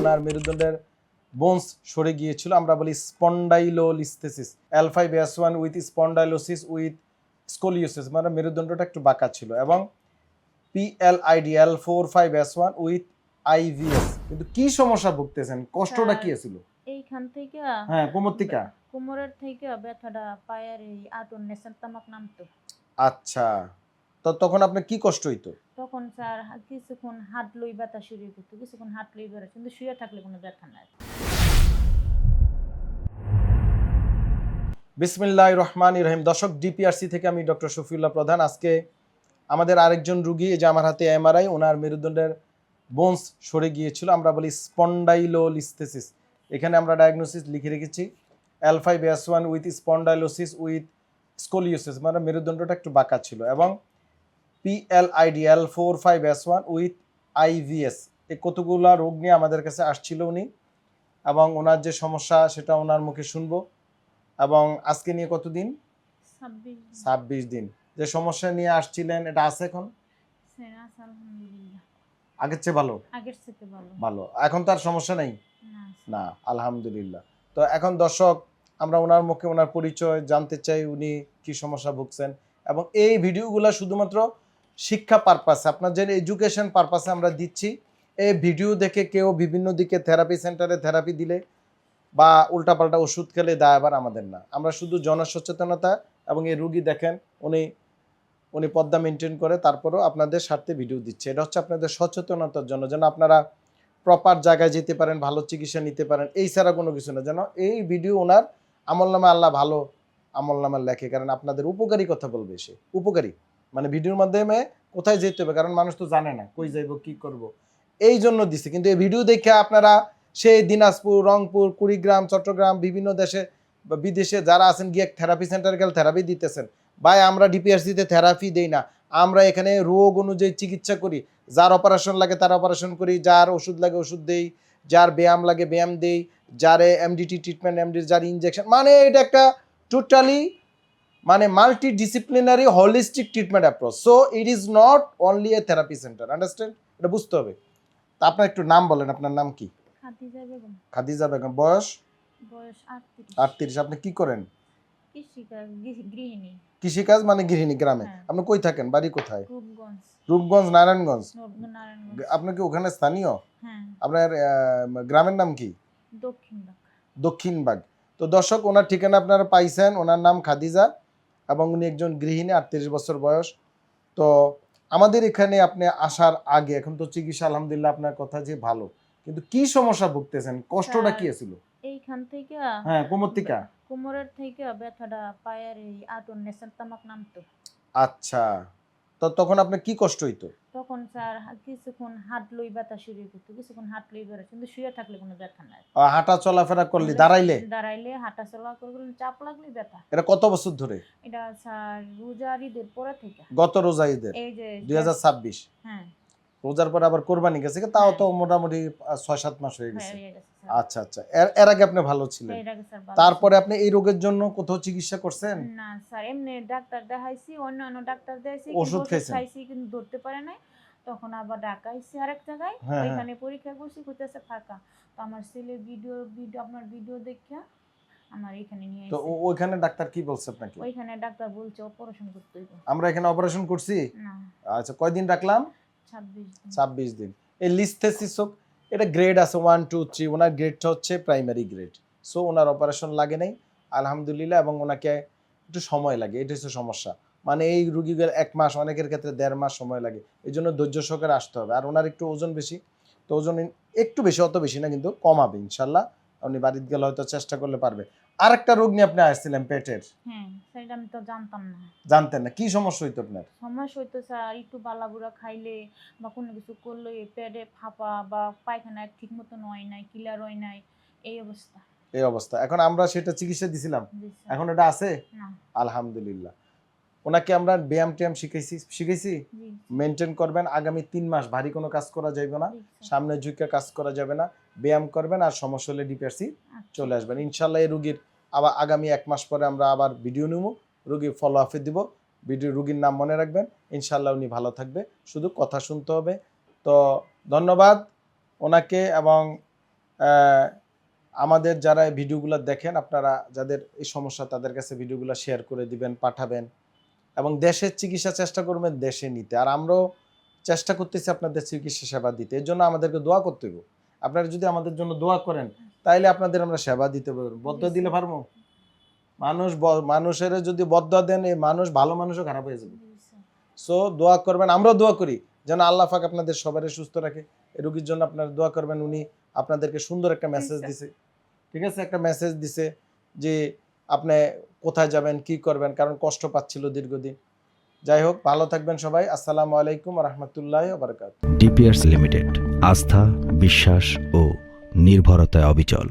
ওনার মেরুদণ্ডের বোনস সরে গিয়েছিল, আমরা বলি spondylolisthesis, L5S1 with spondylosis with scoliosis, মানে মেরুদণ্ডটা একটু বাঁকা ছিল, এবং PLID L45S1 উইথ IVS। কিন্তু কি সমস্যা ভুগতেছেন, কষ্টটা কি ছিল? এইখান থেকে হ্যাঁ, কোমর থেকে, কোমরের থেকে ব্যথাটা পায়ের এই আটন নেশন তামাক নামতো। আচ্ছা, তো তখন আপনার কি কষ্ট হইতো? তখন স্যার কিছুক্ষণ হাঁটলই ব্যথা শুরু করতো, কিছুক্ষণ হাঁটলই বেড়ে, কিন্তু শুয়ে থাকলে কোনো ব্যথা নাই। বিসমিল্লাহির রহমানির রহিম। দর্শক, ডিপিআরসি থেকে আমি ডক্টর শফিউল্লাহ প্রধান। আজকে আমাদের আরেকজন রুগী, যে আমার হাতে MRI, ওনার মেরুদণ্ডের বোনস সরে গিয়েছিল, আমরা বলি স্পন্ডাইলোলিস্থেসিস। এখানে আমরা ডায়াগনোসিস লিখে রেখেছি L5S1 with spondylosis with scoliosis, মানে মেরুদণ্ডটা একটু বাঁকা ছিল, এবং PLID L45S1 উইথ IVS। এই কতগুলা রোগ নিয়ে আমাদের কাছে আসছিল উনি, এবং ওনার যে সমস্যা সেটা ওনার মুখে শুনবো। এবং আজকে নিয়ে কতদিন? 26 দিন। যে সমস্যা নিয়ে আসছিলেন, এটা আছে এখন? আগের চেয়ে ভালো? আগের থেকে ভালো। ভালো। এখন তার সমস্যা নেই? না, আলহামদুলিল্লাহ। তো এখন দর্শক, আমরা ওনার মুখে ওনার পরিচয় জানতে চাই, উনি কি সমস্যা ভুগছেন, এবং এই ভিডিওগুলো শুধুমাত্র শিক্ষা পারপাসে, আপনার যে এডুকেশন পারপাসে আমরা দিচ্ছি। এই ভিডিও দেখে কেউ বিভিন্ন দিকে থেরাপি সেন্টারে থেরাপি দিলে বা উল্টাপাল্টা ওষুধ খেলে দায়ভার আমাদের না। আমরা শুধু জনসচেতনতা, এবং এই রুগী দেখেন উনি পর্দা মেনটেন করে, তারপরেও আপনাদের স্বার্থে ভিডিও দিচ্ছে। এটা হচ্ছে আপনাদের সচেতনতার জন্য, যেন আপনারা প্রপার জায়গায় যেতে পারেন, ভালো চিকিৎসা নিতে পারেন, এই ছাড়া কোনো কিছু না। যেন এই ভিডিও ওনার আমলনামা আল্লাহ ভালো আমলনামা লেখে, কারণ আপনাদের উপকারী কথা বলবে সে, উপকারী মানে ভিডিওর মাধ্যমে কোথায় যেতে হবে, কারণ মানুষ তো জানে না কই যাইব কি করব, এই জন্য দিছে। কিন্তু এই ভিডিও দেখে আপনারা সেই দিনাজপুর, রংপুর, কুড়িগ্রাম, চট্টগ্রাম, বিভিন্ন দেশে বা বিদেশে যারা আছেন, গিয়ে থেরাপি সেন্টারে গেলে থেরাপি দিতেছেন। ভাই, আমরা ডিপিআরসিতে থেরাপি দেই না, আমরা এখানে রোগ অনুযায়ী চিকিৎসা করি। যার অপারেশন লাগে তার অপারেশন করি, যার ওষুধ লাগে ওষুধ দেই, যার ব্যায়াম লাগে ব্যায়াম দেই, যার MDT ট্রিটমেন্ট MD, যার ইনজেকশন, মানে এটা একটা টোটালি মানে multi disciplinary holistic treatment approach. So it is not only a therapy centre, understand? এটা বুঝতে হবে। তা আপনার একটু নাম বলেন, আপনার নাম কি? খাদিজা বেগম। খাদিজা বেগম। বয়স? বয়স 38। 38। আপনি কি করেন? কৃষিকাজ, গৃহিণী। কৃষিকাজ মানে গৃহিণী। গ্রামে? হ্যাঁ। আপনি কই থাকেন, বাড়ি কোথায়? রূপগঞ্জ। রূপগঞ্জ, নারায়ণগঞ্জ? নারায়ণগঞ্জ। আপনি কি ওখানে স্থানীয়? হ্যাঁ। আপনার গ্রামের নাম কি? দক্ষিণবাগ। দক্ষিণবাগ। তো দর্শক, ওনার ঠিকানা আপনারা পাইছেন। ওনার নাম খাদিজা, এবং উনি একজন গৃহিণী, 38 বছর বয়স। তো আমাদের এখানে আপনি আসার আগে, এখন তো চিকিৎসা আলহামদুলিল্লাহ আপনার কথা যে ভালো, কিন্তু কি সমস্যা ভুগতেছেন, কষ্টটা কি ছিল? এইখান থেকে, হ্যাঁ, কোমর থেকে, কোমরের থেকে ব্যথাটা পায়ের এই আটন নেশন তামাক নামতো। আচ্ছা, তো তখন আপনার কি কষ্ট হইতো? তখন স্যার কিছুক্ষণ হাঁটলই ব্যথা শুরু করতো, কিছুক্ষণ হাঁটলই বেড়ে, কিন্তু শুয়ে থাকলে কোনো ব্যথা নাই। হাঁটা চলাফেরা করলে, দাঁড়াইলে হাঁটা চলা করলে চাপ লাগলে ব্যথা। এটা কত বছর ধরে? এটা স্যার রোজার ঈদের পরে থেকে। গত রোজা ঈদের? এই যে 2026। হ্যাঁ। রোজার পরে আবার কোরবানি গেছে, তাও তো মোটামুটি 6-7 মাস হয়ে গেছে। আচ্ছা আচ্ছা, এর আগে আপনি ভালো ছিলেন, তারপরে আপনি এই রোগের জন্য কোথাও চিকিৎসা করছেন? না স্যার, এমনি ডাক্তার দেখাইছি, অন্যান্য ডাক্তার দেখাইছি, ওষুধ খাইছি, কিন্তু ধরতে পারে নাই। তখন আবার ঢাকাইছি আরেক জায়গায়, ওইখানে পরীক্ষা করছি, কইতেছে ফাঁকা। তো আমার ছেলে ভিডিও আপনার ভিডিও দেখিয়া আমার এখানে নিয়ে তো ওইখানে ডাক্তার কি বলছে আপনাকে? ওইখানে ডাক্তার বলছে অপারেশন করতে হইব। আমরা এখানে অপারেশন করছি না। আচ্ছা, কয়দিন রাখলাম? 26 দিন। এই লিস্থেসিস, এটা গ্রেড আছে 1 2 3। ওনার গ্রেডটা হচ্ছে প্রাইমারি গ্রেড। সো ওনার অপারেশন লাগে নাই আলহামদুলিল্লাহ, এবং ওনাকে একটু সময় লাগে, এটা হচ্ছে সমস্যা। মানে এই রুগীদের 1 মাস, অনেকের ক্ষেত্রে 1.5 মাস সময় লাগে। এই জন্য ধৈর্য সহকারে আসতে হবে। আর ওনার একটু ওজন বেশি, তো ওজন একটু বেশি, অত বেশি না, কিন্তু কমাবে ইনশাল্লাহ। উনি বাড়িতে গেলে হয়তো চেষ্টা করলে পারবে। আরেকটা রোগ নিয়ে আপনি আসছিলেন, পেটের। হ্যাঁ, সেটা আমি তো জানতাম না। জানতেন না? কি সমস্যা হইতো আপনার? সমস্যা হইতো স্যার, একটু বালাবুড়া খাইলে বা কোনো কিছু করলে পেটে ফাঁপা, বা পায়খানা ঠিক মতন হয় নাই, ক্লিয়ার হয় নাই, এই অবস্থা। এই অবস্থা। এখন আমরা সেটা চিকিৎসা দিছিলাম, এখন এটা আছে আলহামদুলিল্লাহ। ওনাকে আমরা ব্যায়াম ট্যায়াম শিখাইছি, মেনটেন করবেন। আগামী 3 মাস ভারী কোনো কাজ করা যাবে না, সামনে ঝুঁকে কাজ করা যাবে না, ব্যায়াম করবেন, আর সমস্যা হলে ডিপিআরসি চলে আসবেন ইনশাল্লাহ। এই রুগীর আবার আগামী 1 মাস পরে আমরা আবার ভিডিও নেব, রুগীর ফলো আপে দিব। রুগীর নাম মনে রাখবেন, ইনশাল্লাহ উনি ভালো থাকবে, শুধু কথা শুনতে হবে। তো ধন্যবাদ ওনাকে, এবং আমাদের যারা এই ভিডিওগুলো দেখেন, আপনারা যাদের এই সমস্যা তাদের কাছে ভিডিওগুলো শেয়ার করে দিবেন, পাঠাবেন, এবং দেশের চিকিৎসা চেষ্টা করবেন দেশে নিতে। আর আমরাও চেষ্টা করতেছি আপনাদের চিকিৎসা সেবা দিতে, এর জন্য আমাদেরকে দোয়া করতে হবে। আপনারা যদি আমাদের জন্য দোয়া করেন তাইলে আপনাদের আমরা সেবা দিতে পারবো। বদয়া দিলে পারবো? মানুষের যদি বদয়া দেন, এই মানুষ ভালো মানুষও খারাপ হয়ে যাবে। সো দোয়া করবেন, আমরাও দোয়া করি যেন আল্লাহ পাক আপনাদের সবারই সুস্থ রাখে। এই রোগীর জন্য আপনারা দোয়া করবেন। উনি আপনাদেরকে সুন্দর একটা মেসেজ দিছে, ঠিক আছে, একটা মেসেজ দিছে যে আপনি কোথায় যাবেন, কি করবেন, কারণ কষ্ট পাচ্ছিল দীর্ঘদিন। যাই হোক, ভালো থাকবেন সবাই। আসসালামু আলাইকুম ওয়া রাহমাতুল্লাহি ওয়া বারাকাতুহু। ডিপিআরস লিমিটেড, আস্থা, বিশ্বাস ও নির্ভরতায় অবিচল।